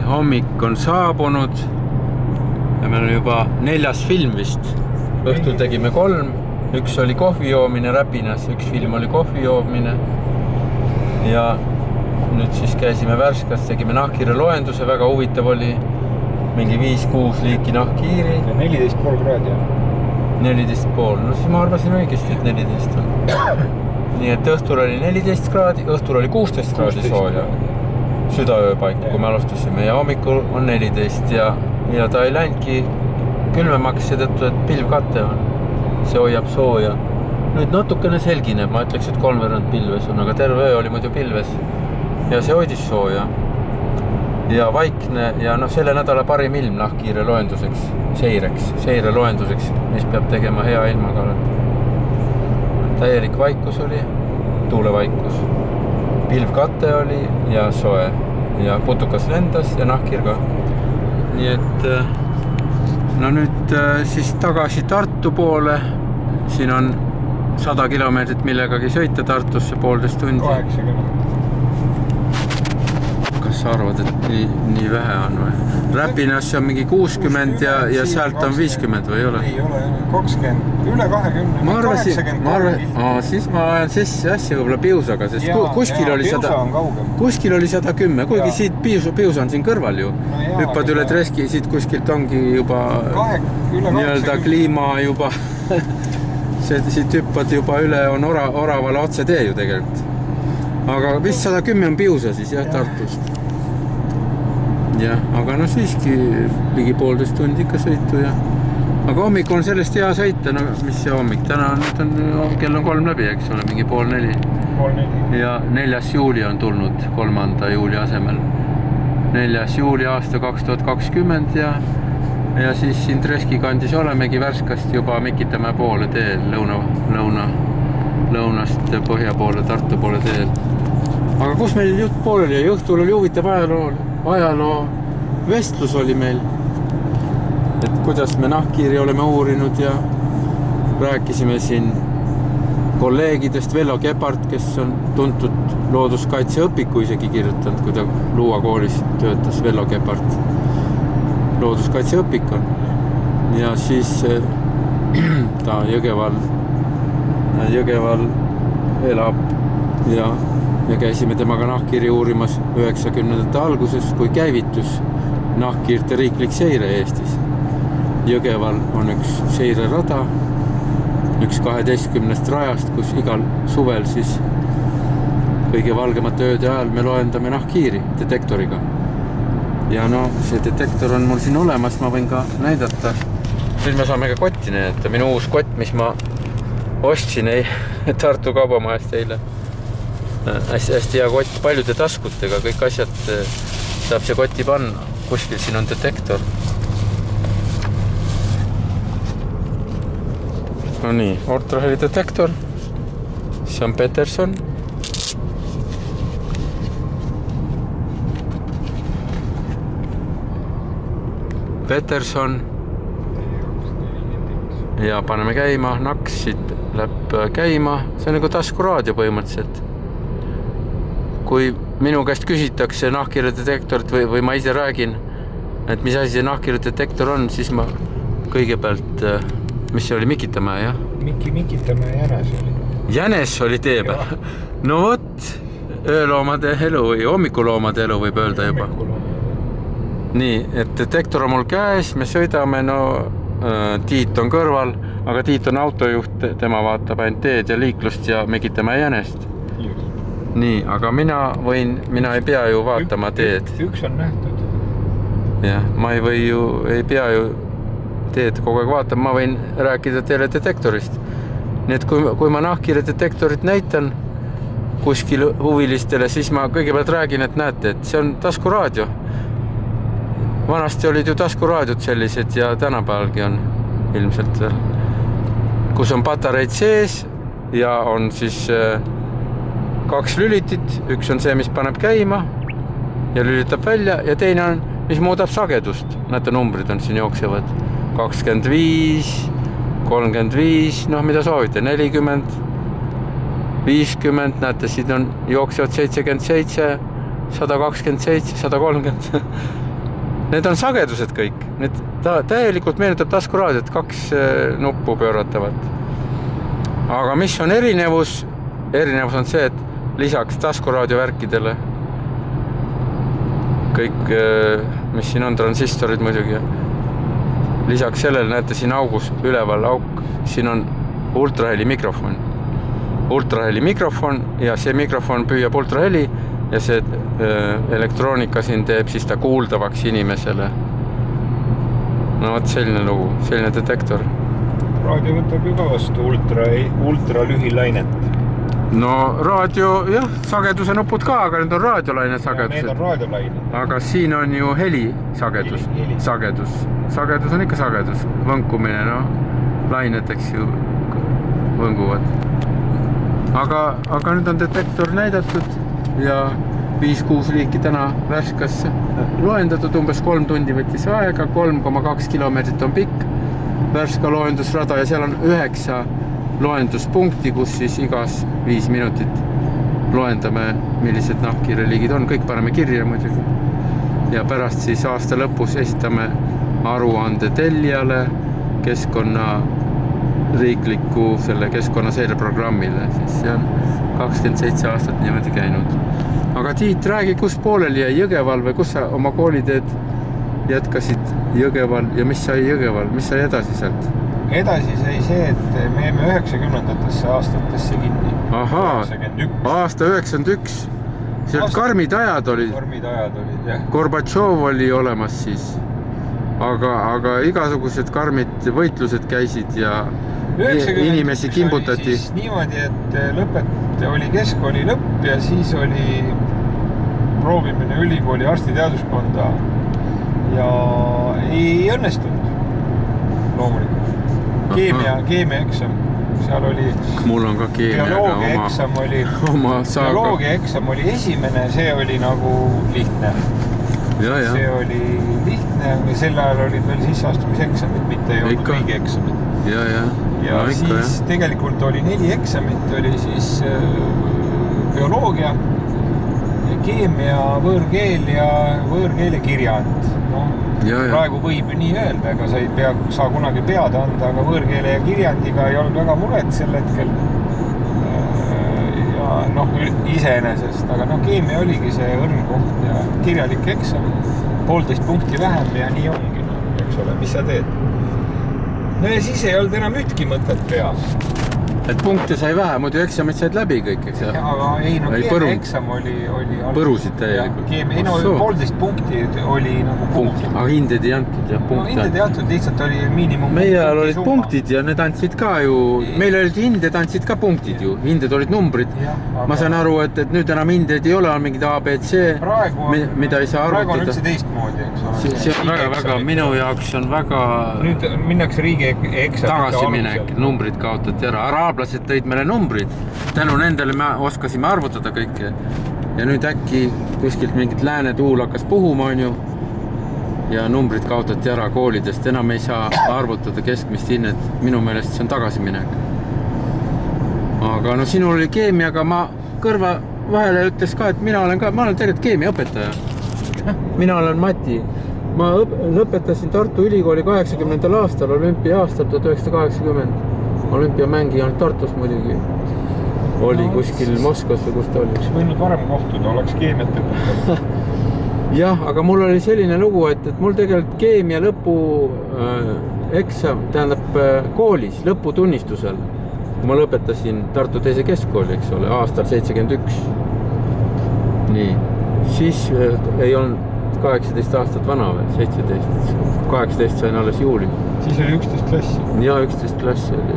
hommik on saabunud ja meil on juba 4. film vist. Õhtul tegime 3, üks oli kohvi joomine Räpinas, üks film oli kohvi joomine ja nüüd siis käisime Värskas, tegime nahkhiire loenduse, väga huvitav oli, mingi 5-6 liiki nahkhiiri. 14,5 kraadi. 14,5, no siis ma arvasin õigesti, et 14 on. Nii et õhtul oli 14 kraadi, õhtul oli 16 kraadi sooja. Südaöö paiku, kui me alustasime ja hommikul on 14 ja ta ei läinudki külmemaks seetõttu, et pilvkatte on. See hoiab sooja. Nüüd natukene selgineb, ma ütleks, et 3/4 pilves on, aga terve öö oli muidu pilves ja see hoidis sooja. Ja vaikne ja selle nädala parim ilm nahkhiire loenduseks, seire loenduseks, mis peab tegema hea ilmaga. Täielik vaikus oli, tuulevaikus, pilvkatte oli ja soe ja putukas lendas ja nahkhiir ka. Nii et nüüd siis tagasi Tartu poole, siin on 100 kilomeetrit millegagi sõita Tartusse 1,5 tundi. 80. Kas sa arvad, et nii vähe on või? Räpinasse on mingi 60 ja sealt on 50 või ei ole? Ei ole, 20, üle 20, ma arvasin, siis ma ajan sisse asja võib-olla Piusaga, sest kuskil oli 110, kuigi siit Pius on siin kõrval ju. Hüppad üle Treski, siit kuskilt ongi juba nii-öelda kliima juba, siit hüppad juba üle on Oravale otse tee ju tegelikult. Aga vist 110 on Piusa siis jah, Tartust. Jah, aga siiski ligi 1,5 tundi ikka sõitu ja. Aga hommik on sellest hea sõita, mis see hommik? Täna kell on 3 läbi, eks ole, mingi 3:30. Ja 4. juuli on tulnud 3. juuli asemel. 4. juuli aasta 2020 ja siis siin Treski kandis olemegi Värskast juba Mikitamäe poole teel, lõunast põhja poole, Tartu poole teel. Aga kus meil jutt pool oli? Õhtul oli huvitav ajaloo vestlus oli meil. Et kuidas me nahkhiiri oleme uurinud ja rääkisime siin kolleegidest. Vello Kepart, kes on tuntud looduskaitseõpiku isegi kirjutanud, kui ta Luua koolis töötas, Vello Kepart. Looduskaitseõpik on. Ja siis ta Jõgeval elab ja käisime temaga nahkhiiri uurimas 90ndate alguses, kui käivitus nahkhiirte riiklik seire Eestis. Jõgeval on üks seirerada, üks 12 rajast, kus igal suvel siis kõige valgemate ööde ajal me loendame nahkhiiri detektoriga. Ja see detektor on mul siin olemas, ma võin ka näidata. Nüüd me saame ka kotti näidata. Minu uus kott, mis ma ostsin Tartu kaubamajast eile. Hästi hea kott paljude taskutega, kõik asjad saab see kotti panna. Kuskil siin on detektor. No nii, Ortraheli detektor. See on Peterson. Ja paneme käima, naks siit läheb käima. See on nagu taskuraadio põhimõtteliselt. Kui minu käest küsitakse nahkhiire detektorit või ma ise räägin, et mis asi see nahkhiire detektor on, siis ma kõigepealt, mis see oli, Mikitamäe, jah? Mikitamäe jänes oli. Jänes oli tee peal? No vot, ööloomade elu või hommikuloomade elu võib öelda juba. Nii, et detektor on mul käes, me sõidame, Tiit on kõrval, aga Tiit on autojuht, tema vaatab ainult teed ja liiklust ja Mikitamäe jänest. Nii, aga mina ei pea ju vaatama teed. Üks on nähtud. Jah, ma ei pea ju teed kogu aeg vaatama, ma võin rääkida teile detektorist. Nii et kui ma nahkhiire detektorit näitan kuskil huvilistele, siis ma kõigepealt räägin, et näete, et see on taskuraadio. Vanasti olid ju taskuraadiod sellised ja tänapäevalgi on ilmselt veel. Kus on patareid sees ja on siis 2 lülitit, üks on see, mis paneb käima ja lülitab välja ja teine on, mis muudab sagedust. Näete, numbrid on siin jooksevad 25, 35, mida soovite, 40, 50, näete, siin on jooksevad 77, 127, 130 Need on sagedused kõik. Need täielikult meenutab taskuraadiot, 2 nuppu pööratavat. Aga mis on erinevus? Erinevus on see, et lisaks taskuraadio värkidele kõik, mis siin on, transistorid muidugi. Lisaks sellele näete siin augus üleval auk. Siin on ultraheli mikrofon. Ultraheli mikrofon ja see mikrofon püüab ultraheli ja see elektroonika siin teeb siis ta kuuldavaks inimesele. No võt selline lugu, selline detektor. Raadio võtab ju ka vastu ultra lühilainet. No raadio, jah, sageduse nupud ka, aga need on raadiolaine sagedused. Need on raadiolaine. Aga siin on ju heli sagedus. Heli. Sagedus on ikka sagedus. Võnkumine, no. Lained, eks ju, võnguvad. Aga nüüd on detektor näidatud ja 5-6 liiki täna Värskasse loendatud. Umbes 3 tundi võttis aega, 3,2 kilomeetrit on pikk Värska loendusrada ja seal on 9 loenduspunkti, kus siis igas 5 minutit loendame, millised nahkhiireliigid on. Kõik paneme kirja muidugi. Ja pärast siis aasta lõpus esitame aruande tellijale keskkonna riikliku selle keskkonnaseireprogrammile. Siis see on 27 aastat niimoodi käinud. Aga Tiit, räägi, kus pooleli jäi Jõgeval või kus sa oma kooliteed jätkasid Jõgeval ja mis sai Jõgeval? Mis sai edasi sealt? Edasi sai see, et me jäime 90-ndatesse aastatesse kinni. Ahaa, 91. Aasta 91. Sealt karmid ajad olid, jah. Gorbatšov oli olemas siis. Aga igasugused karmid võitlused käisid ja inimesi kimbutati. Oli siis niimoodi, et oli keskkooli lõpp ja siis oli proovimine ülikooli arstiteaduskonda ja ei õnnestunud loomulikult. Keemia eksam, seal oli mul on ka bioloogia eksam oli esimene, see oli nagu lihtne. See oli lihtne, sel ajal olid veel sisseastumiseksamid, mitte ei olnud kõigi eksamid. Ja siis tegelikult oli 4 eksamit, oli siis bioloogia, keemia, võõrkeel ja võõrkeele kirjand. Praegu võib ju nii öelda, ega sa ei saa kunagi pead anda, aga võõrkeele ja kirjandiga ei olnud väga muret sel hetkel. Ja iseenesest, aga keemia oligi see õrn koht ja kirjalik eksam, 1,5 punkti vähem ja nii ongi, eks ole, mis sa teed. No ja siis ei olnud enam ühtki mõtet peas. Et punkte sai vähe, muidu eksamid said läbi kõik, eks? Aga keemia eksam oli põrusid täielikult. 1,5 punkti oli nagu punkt. Aga hinded ei antud ja punkte. Hinded ei antud, lihtsalt oli miinimum. Meie ajal olid punktid ja need andsid ka ju, meil olid hinded, andsid ka punktid ju. Hinded olid numbrid. Ma saan aru, et nüüd enam hinded ei ole, on mingid ABC, mida ei saa arvutada. Praegu on üldse teistmoodi, eks ole. See on väga, minu jaoks on väga nüüd minnakse riigi eksamite tagasiminek, numbrid kaotati ära. Araablased tõid meile numbrid. Tänu nendele me oskasime arvutada kõike. Ja nüüd äkki kuskilt mingit lääne tuul hakkas puhuma, on ju. Ja numbrid kaotati ära koolidest. Enam ei saa arvutada keskmist hinnet. Minu meelest see on tagasiminek. Aga sinul oli keemiaga, ma kõrva vahele ütles ka, et ma olen tegelikult keemiaõpetaja. Mina olen Mati. Ma lõpetasin Tartu Ülikooli 80. aastal, olümpia aastal 1980. Olümpiamängi on Tartus muidugi. Oli kuskil Moskvas või kus ta oli. Oleks võinud varem kohtuda, oleks keemiat õpetanud. Jah, aga mul oli selline lugu, et mul tegelikult keemia lõpu eksam, tähendab koolis, lõputunnistusel, kui ma lõpetasin Tartu teise keskkooli, eks ole, aastal 71. Nii, siis ei olnud 18 aastat vana veel, 17. 18 sain alles juuli. Siis oli 11 klassi. Ja 11 klassi oli.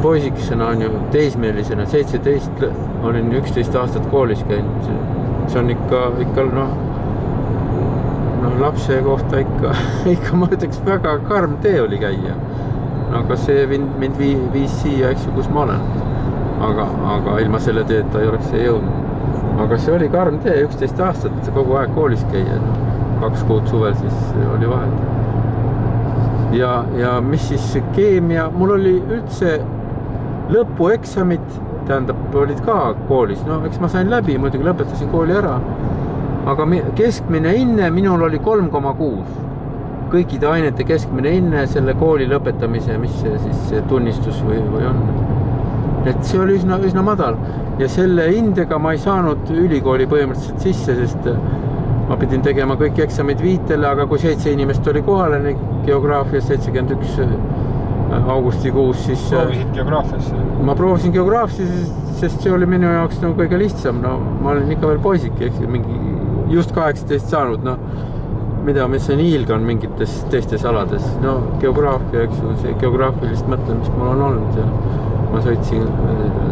Poisikesena on ju teismeelisena, 17 olin 11 aastat koolis käinud. See on ikka lapse kohta ikka ma ütleks väga karm tee oli käia. Aga see mind viis siia, eks ju, kus ma olen. Aga ilma selle teeta ei oleks see jõudnud. Aga see oli karm tee, 11 aastat kogu aeg koolis käia. 2 kuud suvel siis oli vahet. Ja mis siis keemia, mul oli üldse lõpueksamid, tähendab, olid ka koolis. Eks ma sain läbi, muidugi lõpetasin kooli ära. aga keskmine hinne minul oli 3,6. Kõikide ainete keskmine hinne selle kooli lõpetamise, mis see siis tunnistus või on. Et see oli üsna madal ja selle hindega ma ei saanud ülikooli põhimõtteliselt sisse, sest ma pidin tegema kõik eksamid viitele, aga kui 7 inimest oli kohale, geograafias 71 augustikuus, siis... Proovisid geograafiasse? Ma proovisin geograafiasse, sest see oli minu jaoks kõige lihtsam. No, ma olin ikka veel poisik, mingi just 18 saanud, mida mis on hiilgan mingites teistes alades. No, geograafia, eks ju, see geograafilist mõtlemist mul on olnud ja ma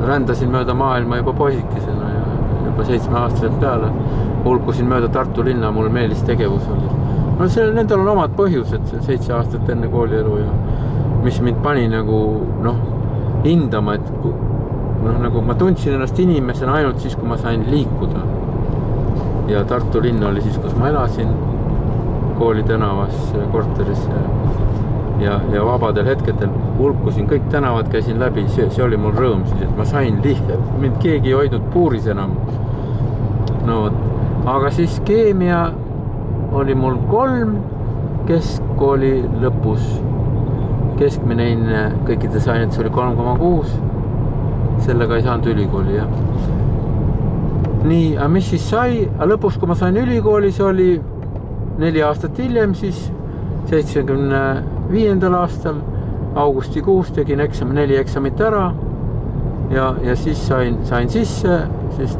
rändasin mööda maailma juba poisikesena ja juba 7-aastaselt peale. Hulkusin mööda Tartu linna, mul meelis tegevus oli. No, nendel on omad põhjused, 7 aastat enne koolielu ja mis mind pani hindama, et nagu ma tundsin ennast inimesena ainult siis, kui ma sain liikuda. Ja Tartu linn oli siis, kus ma elasin kooli tänavas korteris ja vabadel hetkedel hulkusin, kõik tänavad käisin läbi, see oli mul rõõm siis, et ma sain mind keegi ei hoidnud puuris enam. No, aga siis keemia oli mul 3 keskkooli lõpus. Keskmine hinne kõikides ainetes oli 3,6. Sellega ei saanud ülikooli, jah. Nii, aga mis siis sai? Lõpus, kui ma sain ülikooli, see oli 4 aastat hiljem, siis 75. aastal augustikuus tegin 4 eksamit ära ja siis sain sisse, sest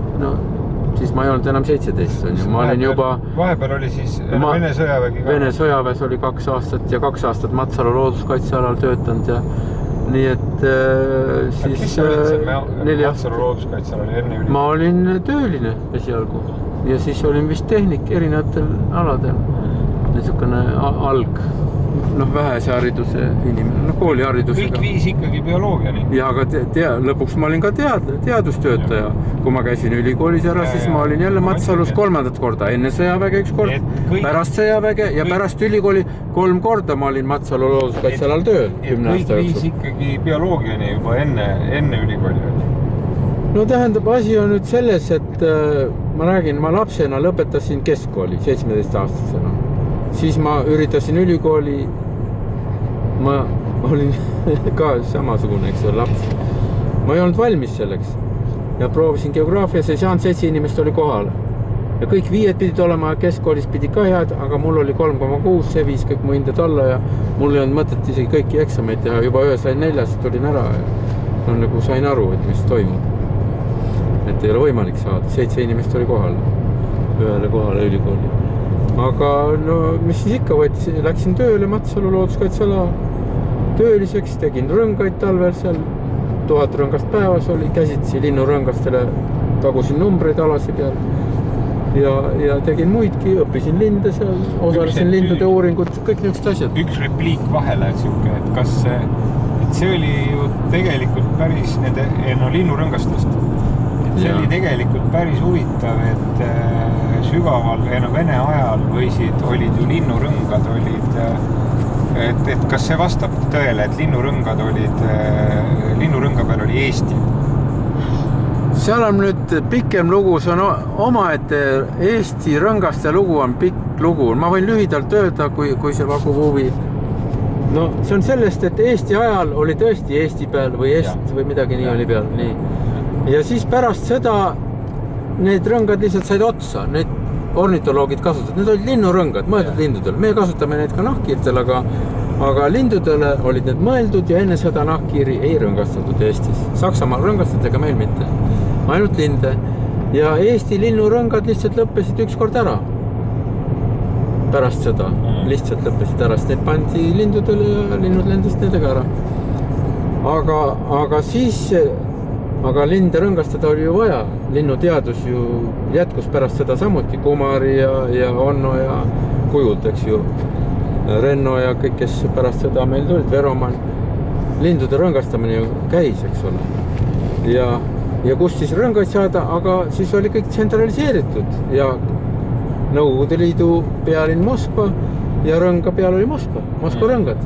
siis ma ei olnud enam 17. Ma olin juba... Vahepeal oli siis Vene sõjavägi ka? Vene sõjaväes oli 2 aastat ja 2 aastat Matsalu looduskaitsealal töötanud ja nii et siis... Kes sa olid seal Matsalu looduskaitsealal enne ülikooli? Ma olin tööline esialgu ja siis olin vist tehnik erinevatel aladel. Niisugune vähese hariduse inimene, kooliharidusega. Kõik viis ikkagi bioloogiani. Ja aga lõpuks ma olin ka teadustöötaja. Kui ma käisin ülikoolis ära, siis ma olin jälle Matsalus 3. korda. Enne sõjaväge 1 kord, pärast sõjaväge ja pärast ülikooli 3 korda ma olin Matsalu looduskaitsealal tööl. Kõik viis ikkagi bioloogiani juba enne ülikooli. No tähendab, asi on nüüd selles, et ma lapsena lõpetasin keskkooli 17-aastasena. Siis ma üritasin ülikooli, ma olin ka samasugune, eks ole, laps. Ma ei olnud valmis selleks ja proovisin geograafias, ei saanud 7 inimest oli kohal. Ja kõik 5 pidid olema, keskkoolis pidi ka head, aga mul oli 3,6, see viis kõik mu hinded alla ja mul ei olnud mõtet isegi kõiki eksameid teha, juba 1 sain 4, tulin ära ja nagu sain aru, et mis toimub. Et ei ole võimalik saada, 7 inimest oli kohal, ühele kohale ülikooli. Aga mis siis ikka läksin tööle Matsalu looduskaitseala tööliseks, tegin rõngaid talvel seal, 1000 rõngast päevas oli, käsitsi linnurõngastele, tagusin numbreid alasi peal ja tegin muidki, õppisin linde seal, osalesin lindude uuringud, kõik niisugused asjad. Üks repliik vahele, et kas see oli ju tegelikult päris linnurõngastest. See oli tegelikult päris huvitav, et sügaval Vene ajal olid ju linnurõngad, et kas see vastab tõele, et linnurõnga peal oli Eesti? Seal on nüüd pikem lugu, see on omaette Eesti rõngaste lugu on pikk lugu. Ma võin lühidalt öelda, kui see pakub huvi. No see on sellest, et Eesti ajal oli tõesti Eesti peal või või midagi nii oli peal, nii. Ja siis pärast seda need rõngad lihtsalt said otsa, need ornitoloogid kasutavad, need olid linnurõngad, mõeldud lindudel. Me kasutame neid ka nahkhiirtel, aga lindudele olid need mõeldud ja enne seda nahkhiiri ei rõngastatud Eestis. Saksamaal rõngastatega meil mitte, ainult linde. Ja Eesti linnurõngad lihtsalt lõppesid 1 kord ära. Pärast seda lihtsalt lõppesid ära, sest need pandi lindudele ja linnud lendasid nendega ära. Aga linde rõngastada oli ju vaja. Linnuteadus ju jätkus pärast seda samuti. Kumari ja Onno ja Kujud, eks ju. Renno ja kõik, kes pärast seda meil tulid, Veroman. Lindude rõngastamine ju käis, eks ole. Ja kus siis rõngaid saada, aga siis oli kõik tsentraliseeritud. Ja Nõukogude Liidu pealinn Moskva ja rõnga peal oli Moskva rõngad.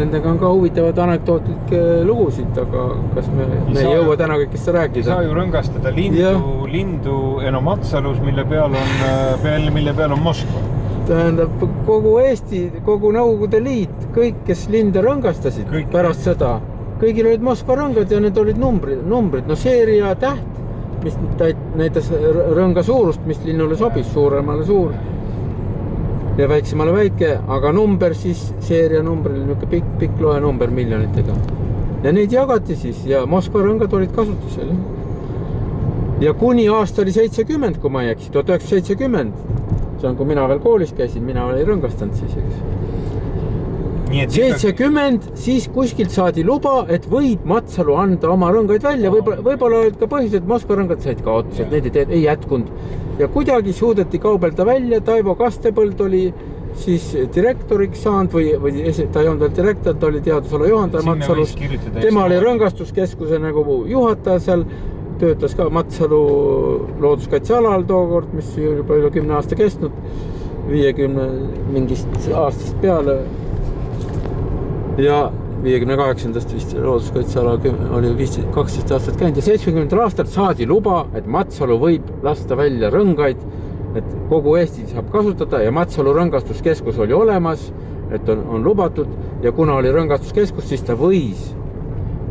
nendega on ka huvitavad anekdootlikke lugusid, aga kas me ei jõua täna kõikest rääkida? Ei saa ju rõngastada lindu Matsalus, mille peal on Moskva. Tähendab, kogu Eesti, kogu Nõukogude Liit, kõik, kes linde rõngastasid pärast seda, kõigil olid Moskva rõngad ja need olid numbrid. No seeria täht, mis näitas rõnga suurust, mis linnule sobis, suuremale suur ja väiksemale väike, aga number siis, seeria number oli niisugune pikk loe number miljonitega. Ja neid jagati siis ja Moskva rõngad olid kasutusel. Ja kuni aasta oli 70, kui ma ei eksi, 1970. See on, kui mina veel koolis käisin, mina ei rõngastanud siis, eks. 70, siis kuskilt saadi luba, et võib Matsalu anda oma rõngaid välja. Võib-olla olid ka põhjused, et Moskva rõngad said ka otsa, et need ei jätkunud. Ja kuidagi suudeti kaubelda välja, Taivo Kastepõld oli siis direktoriks saanud või ta ei olnud veel direktor, ta oli teadusala juhendaja Matsalus. Tema oli rõngastuskeskuse nagu juhataja seal, töötas ka Matsalu looduskaitsealal tookord, mis juba üle 10 aasta kestnud, 50 mingist aastast peale. Ja 58. vist looduskaitseala oli 12 aastat käinud ja 70. aastal saadi luba, et Matsalu võib lasta välja rõngaid, et kogu Eesti saab kasutada ja Matsalu rõngastuskeskus oli olemas, et on lubatud ja kuna oli rõngastuskeskus, siis ta võis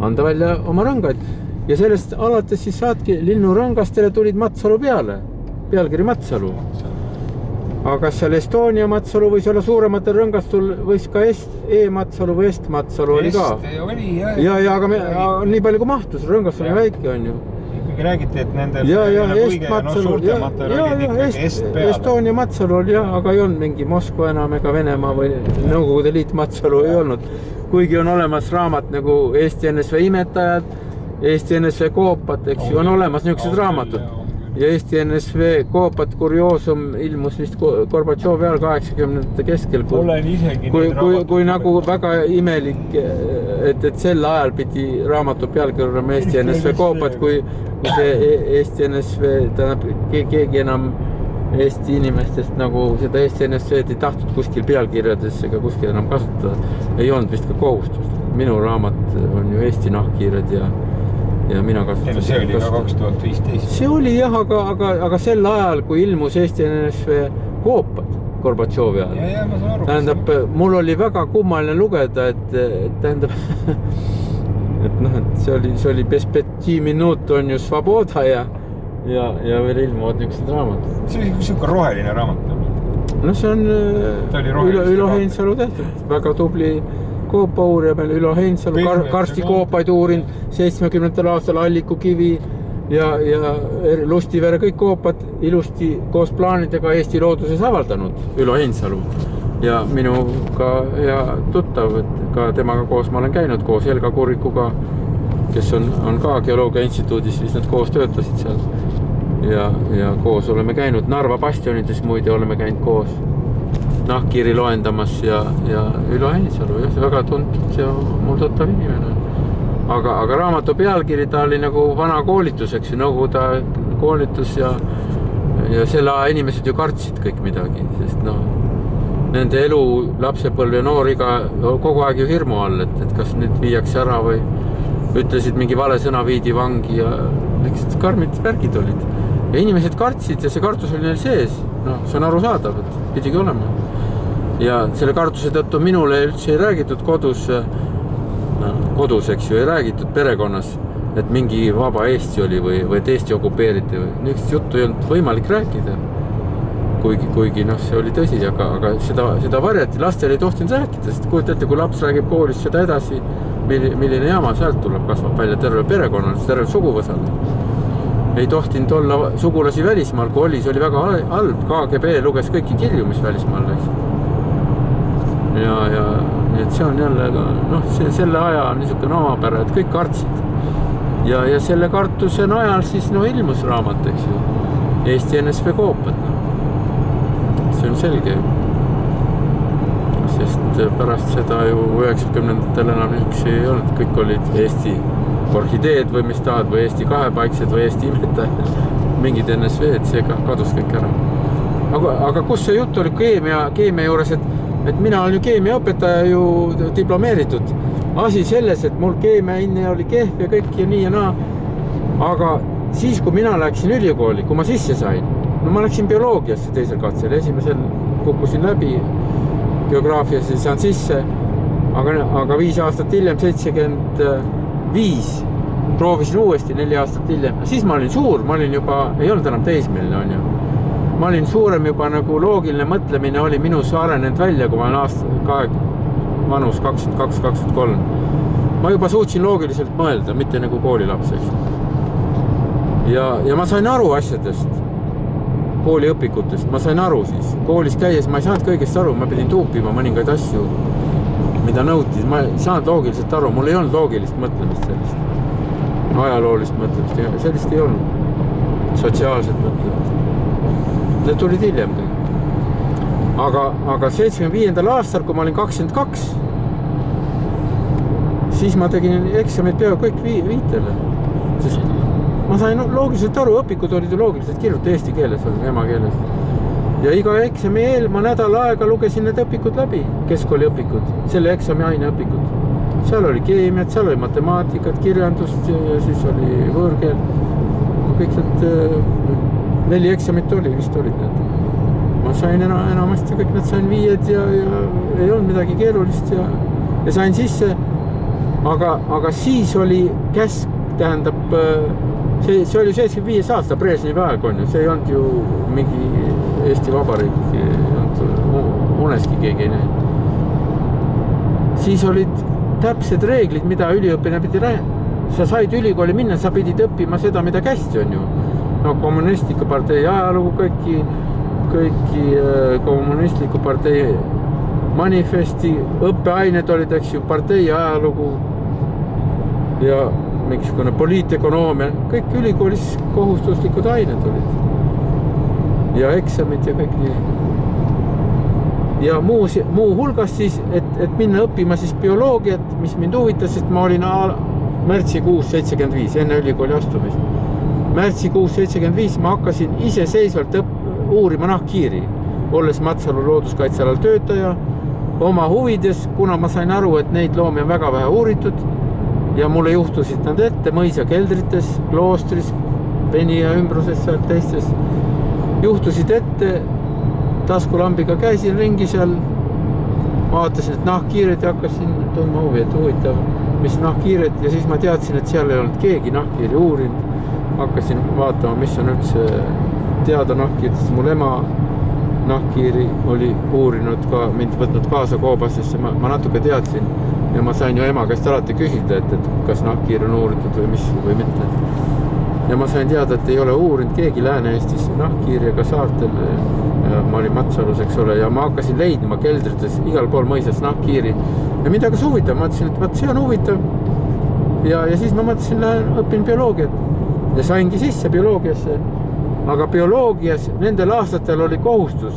anda välja oma rõngaid ja sellest alates siis saadki linnurõngastele tulid Matsalu pealkiri Matsalu. Aga seal Estonia Matsalu võis olla suurematel rõngastul, võis ka E-Matsalu või Est-Matsalu oli ka. Ja, aga nii palju kui mahtus, rõngastul oli väike on ju. Ikkagi räägiti, et nendel suurtematel olid ikkagi Est peale. Estonia Matsalu oli jah, aga ei olnud mingi Moskva enam ega Venemaa või Nõukogude Liit Matsalu ei olnud. Kuigi on olemas raamat nagu Eesti NSV imetajad, Eesti NSV koopad, eks ju, on olemas niisugused raamatud. Ja Eesti NSV koopat kurioosum ilmus vist Gorbatšovi ajal 80. keskel, kui nagu väga imelik, et sel ajal pidi raamatu pealkirjama Eesti NSV koopat, kui see Eesti NSV, keegi enam Eesti inimestest nagu seda Eesti NSV-d ei tahtnud kuskil pealkirjades ega kuskil enam kasutada. Ei olnud vist ka kohustust. Minu raamat on ju Eesti nahkkiired ja mina kasutasin. See oli ka 2015. See oli jah, aga sel ajal, kui ilmus Eesti NSV koopad Gorbatšovi ajal. Ja, ma saan aru. Tähendab, mul oli väga kummaline lugeda, et tähendab, et see oli Perspektiiv minut on ju Svoboda ja veel ilmuvad niisugused raamatud. See oli niisugune roheline raamat. No see on Ülo Heinsalu tehtud, väga tubli koopauurija meil Ülo Heinsalu, karstikoopaid uurinud 70. aastal Allikukivi ja Lustivere kõik koopad ilusti koos plaanidega Eesti looduses avaldanud Ülo Heinsalu. Ja minuga hea tuttav, et ka temaga koos ma olen käinud koos Helga Kurikuga, kes on ka Geoloogia instituudis, siis nad koos töötasid seal. Ja koos oleme käinud Narva bastionides, muide oleme käinud koos nahkkiiri loendamas ja Ülo Heinsalu, jah, see väga tuntud ja mul tuttav inimene. Aga raamatu pealkiri ta oli nagu vana koolituseks ja nõukogude koolitus ja selle aja inimesed ju kartsid kõik midagi, sest nende elu, lapsepõlv ja nooriga kogu aeg ju hirmu all, et kas nüüd viiakse ära või ütlesid mingi vale sõna viidi vangi ja karmid värgid olid. Ja inimesed kartsid ja see kartus oli neil sees. See on arusaadav, et pidigi olema. Ja selle kartuse tõttu minule üldse ei räägitud kodus, eks ju, ei räägitud perekonnas, et mingi vaba Eesti oli või et Eesti okupeeriti või niisugust juttu ei olnud võimalik rääkida. Kuigi see oli tõsi, aga seda varjati, lastel ei tohtinud rääkida, sest kujutate, kui laps räägib koolis seda edasi, milline jama sealt tuleb, kasvab välja terve perekonnal, terve suguvõsal. Ei tohtinud olla sugulasi välismaal, kui oli, see oli väga halb. KGB luges kõiki kirju, mis välismaal läks. Ja nii et see on jälle, selle aja on niisugune omapära, et kõik kartsid. Ja selle kartuse najal siis ilmus raamat, eks ju, Eesti NSV koopad. See on selge. Sest pärast seda ju 90-ndatel enam üks ei olnud, kõik olid Eesti orhideed või mis tahad, või Eesti kahepaiksed või Eesti imetajad, mingid NSV-d, see kadus kõik ära. Aga kus see jutt oli keemia juures, et et mina olen ju keemiaõpetaja ju diplomeeritud. Asi selles, et mul keemia hinne oli kehv ja kõik ja nii ja naa. Aga siis, kui mina läksin ülikooli, kui ma sisse sain, no ma läksin bioloogiasse teisel katsel, esimesel kukkusin läbi, geograafiasse saan sisse, aga 5 aastat hiljem, 75, proovisin uuesti 4 aastat hiljem. Siis ma olin suur, ma olin juba, ei olnud enam teismeline, on ju. Ma olin suurem juba nagu loogiline mõtlemine oli minus arenenud välja, kui ma olen vanus 22-23. Ma juba suutsin loogiliselt mõelda, mitte nagu koolilapseks. Ja ma sain aru asjadest, kooliõpikutest, ma sain aru siis. Koolis käies ma ei saanud kõigest aru, ma pidin tuupima mõningaid asju, mida nõutis. Ma ei saanud loogiliselt aru, mul ei olnud loogilist mõtlemist sellist. Ajaloolist mõtlemist, sellist ei olnud. Sotsiaalset mõtlemist. Need tulid hiljem kõik. Aga 75. aastal, kui ma olin 22, siis ma tegin eksamid peaaegu kõik viitele. Sest ma sain loogiliselt aru, õpikud olid ju loogiliselt kirjuta eesti keeles, emakeeles. Ja iga eksami eel ma nädal aega lugesin need õpikud läbi, keskkooli õpikud, selle eksami aine õpikud. Seal oli keemiat, seal oli matemaatikat, kirjandust ja siis oli võõrkeel. Kõik need 4 eksamit oli, vist olid need. Ma sain enamasti kõik need sain 5 ja ei olnud midagi keerulist ja sain sisse. Aga siis oli käsk, tähendab, see oli 75 aasta Brežnevi aeg on ju, see ei olnud ju mingi Eesti Vabariik, uneski keegi ei näinud. Siis olid täpsed reeglid, mida üliõpilane pidi sa said ülikooli minna, sa pidid õppima seda, mida kästi on ju. No kommunistliku partei ajalugu, kõiki kommunistliku partei manifesti, õppeained olid, eks ju, partei ajalugu ja mingisugune poliitekonoomia, kõik ülikoolis kohustuslikud ained olid ja eksamid ja kõik nii. Ja muu hulgas siis, et minna õppima siis bioloogiat, mis mind huvitas, sest ma olin märtsikuus 75, enne ülikooli astumist. Märtsikuus 75 ma hakkasin iseseisvalt uurima nahkhiiri, olles Matsalu looduskaitsealal töötaja oma huvides, kuna ma sain aru, et neid loomi on väga vähe uuritud ja mulle juhtusid nad ette mõisa keldrites, kloostris, Penija ümbruses, seal teistes. Juhtusid ette, taskulambiga käisin ringi seal, vaatasin, et nahkhiired ja hakkasin tundma huvi, et huvitav, mis nahkhiired ja siis ma teadsin, et seal ei olnud keegi nahkhiiri uurinud. Hakkasin vaatama, mis on üldse teada nahkhiiridest. Mul ema nahkhiiri oli uurinud ka, mind võtnud kaasa koobasesse, ma natuke teadsin ja ma sain ju ema käest alati küsida, et kas nahkhiir on uuritud või mis või mitte. Ja ma sain teada, et ei ole uurinud keegi Lääne-Eestis nahkhiiri ega saartel. Ja ma olin Matsalus, eks ole, ja ma hakkasin leidma keldrites igal pool mõisas nahkhiiri. Ja mind hakkas huvitav, ma mõtlesin, et see on huvitav. Ja siis ma mõtlesin, õpin bioloogiat. Ja saingi sisse bioloogiasse. Aga bioloogias nendel aastatel oli kohustus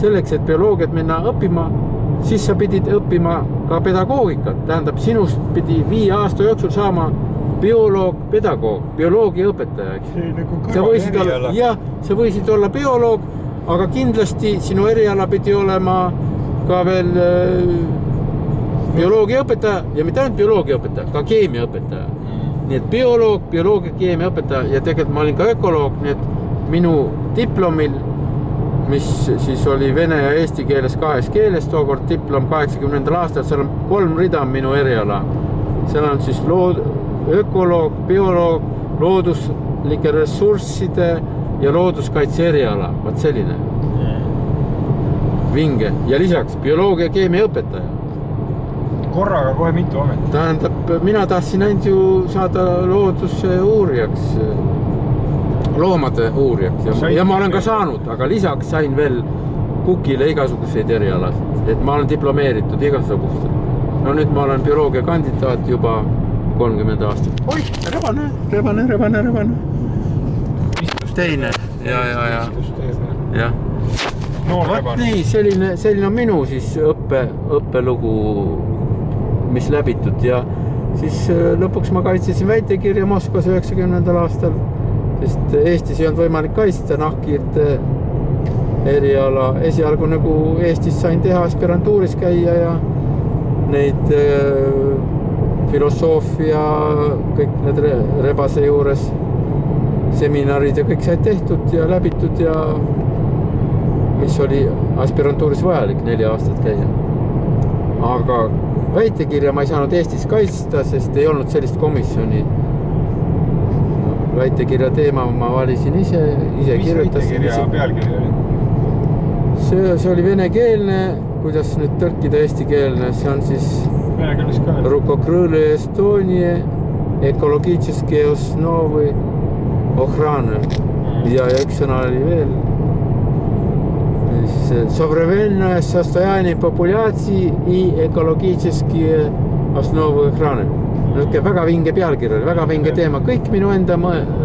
selleks, et bioloogiat minna õppima, siis sa pidid õppima ka pedagoogikat. Tähendab, sinust pidi 5 aasta jooksul saama bioloog, pedagoog, bioloogia õpetaja. Sa võisid olla bioloog, aga kindlasti sinu eriala pidi olema ka veel bioloogia õpetaja ja mitte ainult bioloogia õpetaja, ka keemia õpetaja. Nii et bioloog, bioloogia, keemia õpetaja ja tegelikult ma olin ka ökoloog, nii et minu diplomil, mis siis oli vene ja eesti keeles 2 keeles, tookord diplom 80. aastal, seal on 3 rida minu eriala. Seal on siis ökoloog, bioloog, looduslike ressursside ja looduskaitse eriala, vaat selline vinge ja lisaks bioloogia, keemia õpetaja. Korraga kohe mitu amet. Tähendab, mina tahtsin ainult ju saada looduse uurijaks, loomade uurijaks ja ma olen ka saanud, aga lisaks sain veel kukile igasuguseid erialasid, et ma olen diplomeeritud igasugust. No nüüd ma olen bioloogia kandidaat juba 30 aastat. Oi, rebane. Teine, ja. Vot nii, selline on minu siis õppelugu, mis läbitud ja siis lõpuks ma kaitsesin väitekirja Moskvas 90. aastal, sest Eestis ei olnud võimalik kaitsta nahkhiirte eriala, esialgu nagu Eestis sain teha aspirantuuris käia ja neid filosoofia, kõik need rebase juures seminarid ja kõik said tehtud ja läbitud ja mis oli aspirantuuris vajalik 4 aastat käia. Aga väitekirja ma ei saanud Eestis kaitsta, sest ei olnud sellist komisjoni. Väitekirja teema ma valisin ise kirjutasin. Mis väitekirja pealkirja oli? See oli venekeelne, kuidas nüüd tõrkida eestikeelne, see on siis Rukokrõõle Estonie ökoloogiliskie osnovi ochrana ja üks sõna oli veel Современное состояние популяции и ökoloogiliskie osnovi ochrana. Väga vinge pealkirja, väga vinge teema, kõik minu enda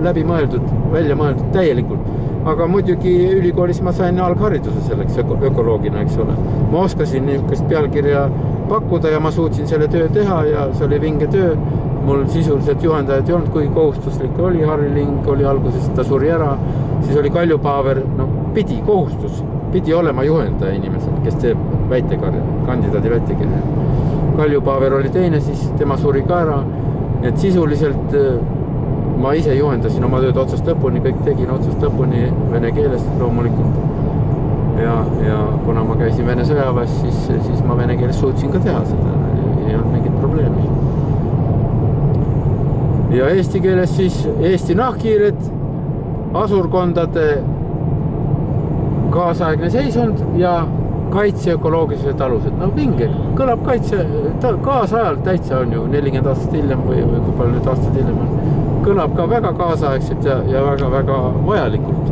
läbi mõeldud, välja mõeldud täielikult. Aga muidugi ülikoolis ma sain alghariduse selleks ökoloogina, eks ole. Ma oskasin niisugust pealkirja pakkuda ja ma suutsin selle töö teha ja see oli vinge töö. Mul sisuliselt juhendajad ei olnud, kui kohustuslik oli. Harri Ling oli alguses, ta suri ära. Siis oli Kalju Paaver, pidi kohustus, pidi olema juhendaja inimesel, kes teeb kandidaadi väitekirja. Kalju Paaver oli teine, siis tema suri ka ära. Et sisuliselt ma ise juhendasin oma tööd otsast lõpuni, kõik tegin otsast lõpuni vene keeles loomulikult. Ja kuna ma käisin Vene sõjaväes, siis ma vene keeles suutsin ka teha seda. Ei olnud mingit probleemi. Ja eesti keeles siis Eesti nahkhiired, asurkondade kaasaegne seisund ja kaitse ökoloogilised alused. Vinge, kõlab kaitse, kaasajal täitsa on ju 40 aastat hiljem või kui palju nüüd aastat hiljem on. Kõlab ka väga kaasaegselt ja väga-väga vajalikult.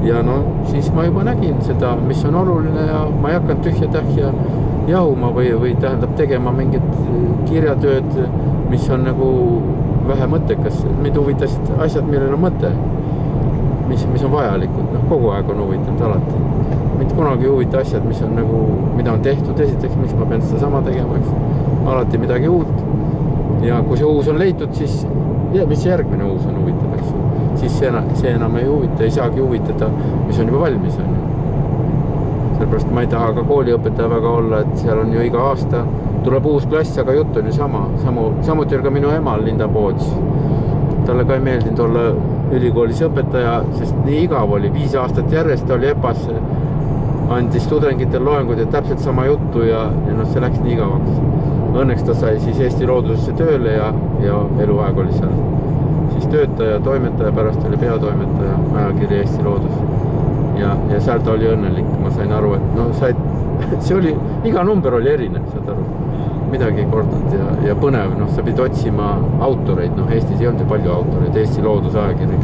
Ja siis ma juba nägin seda, mis on oluline ja ma ei hakanud tühja-tähja jahuma või tähendab tegema mingit kirjatööd, mis on nagu vähe mõttekas. Mind huvitasid asjad, millel on mõte, mis on vajalikud. Kogu aeg on huvitanud alati. Mind kunagi ei huvita asjad, mis on nagu, mida on tehtud esiteks, miks ma pean seda sama tegema, alati midagi uut. Ja kui see uus on leitud, siis mis järgmine uus on huvitav, eks? Siis see enam ei huvita, ei saagi huvitada, mis on juba valmis. Sellepärast ma ei taha ka kooliõpetaja väga olla, et seal on ju iga aasta tuleb uus klass, aga jutt on ju sama. Samuti oli ka minu emal Linda Poots. Talle ka ei meeldinud olla ülikoolis õpetaja, sest nii igav oli. 5 aastat järjest oli EPAS, andis tudengitel loengud ja täpselt sama juttu ja see läks nii igavaks. Õnneks ta sai siis Eesti loodusesse tööle ja eluaeg oli seal. Siis töötaja, toimetaja, pärast oli peatoimetaja, ajakiri Eesti loodus. Ja seal ta oli õnnelik. Ma sain aru, et see oli, iga number oli erinev, saad aru. Midagi ei kordanud ja põnev. Sa pidi otsima autoreid. Eestis ei olnud palju autoreid, Eesti looduse ajakiri.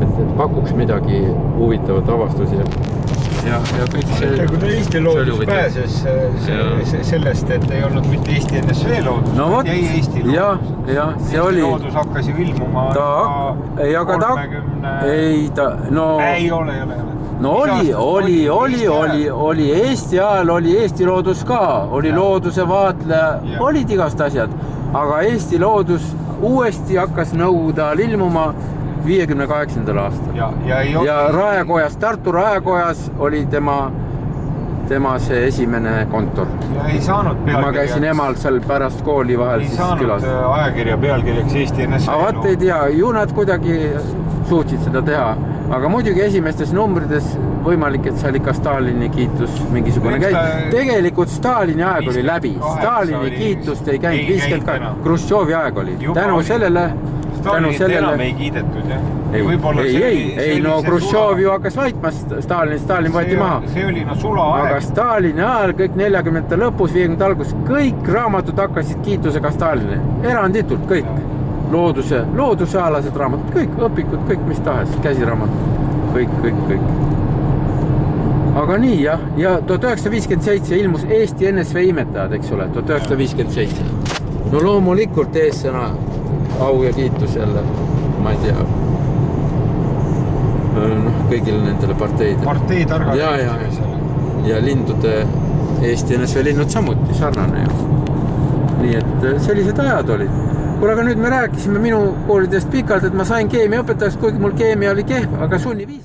Et pakuks midagi huvitavat avastusi. Ja kõik see... Kui Eesti loodus pääses sellest, et ei olnud mitte Eesti NSV loodus, jäi Eesti loodus. Ja, see oli... Eesti loodus hakkas ju ilmuma 30... Ei ole. Oli Eesti ajal, oli Eesti loodus ka, oli looduse vaatleja, olid igast asjad, aga Eesti loodus uuesti hakkas nõukogude ajal ilmuma 58. aastal. Ja Raekojas, Tartu Raekojas oli tema see esimene kontor. Ja ei saanud pealkirjaks. Ma käisin emal seal pärast kooli vahel siis külas. Ei saanud ajakirja pealkirjaks Eesti NSV. Aga vaat ei tea, ju nad kuidagi suutsid seda teha. Aga muidugi esimestes numbrides võimalik, et see oli ka Stalini kiitus mingisugune käib. Tegelikult Stalini aeg oli läbi. Stalini kiitust ei käinud 50, Khrushchevi aeg oli. Tänu sellele Stalinit enam ei kiidetud, jah? Ei, Khrushchev ju hakkas vaitma Stalin võeti maha. See oli sula aeg. Aga Stalini ajal, kõik 40. lõpus, 50. algus, kõik raamatud hakkasid kiitusega Stalini. Eranditult kõik. Loodusealased raamatud, kõik õpikud, kõik mis tahes, käsiraamatud. Kõik. Aga nii, jah. Ja 1957 ilmus Eesti NSV imetajad, eks ole, 1957. No loomulikult eessõna au ja kiitus jälle, ma ei tea, kõigile nendele parteidele. Partei targad. Ja lindude, Eesti NSV linnud samuti, sarnane ju. Nii et sellised ajad olid. Aga nüüd me rääkisime minu koolidest pikalt, et ma sain keemia õpetajaks, kuigi mul keemia oli kehv, aga sunni viis.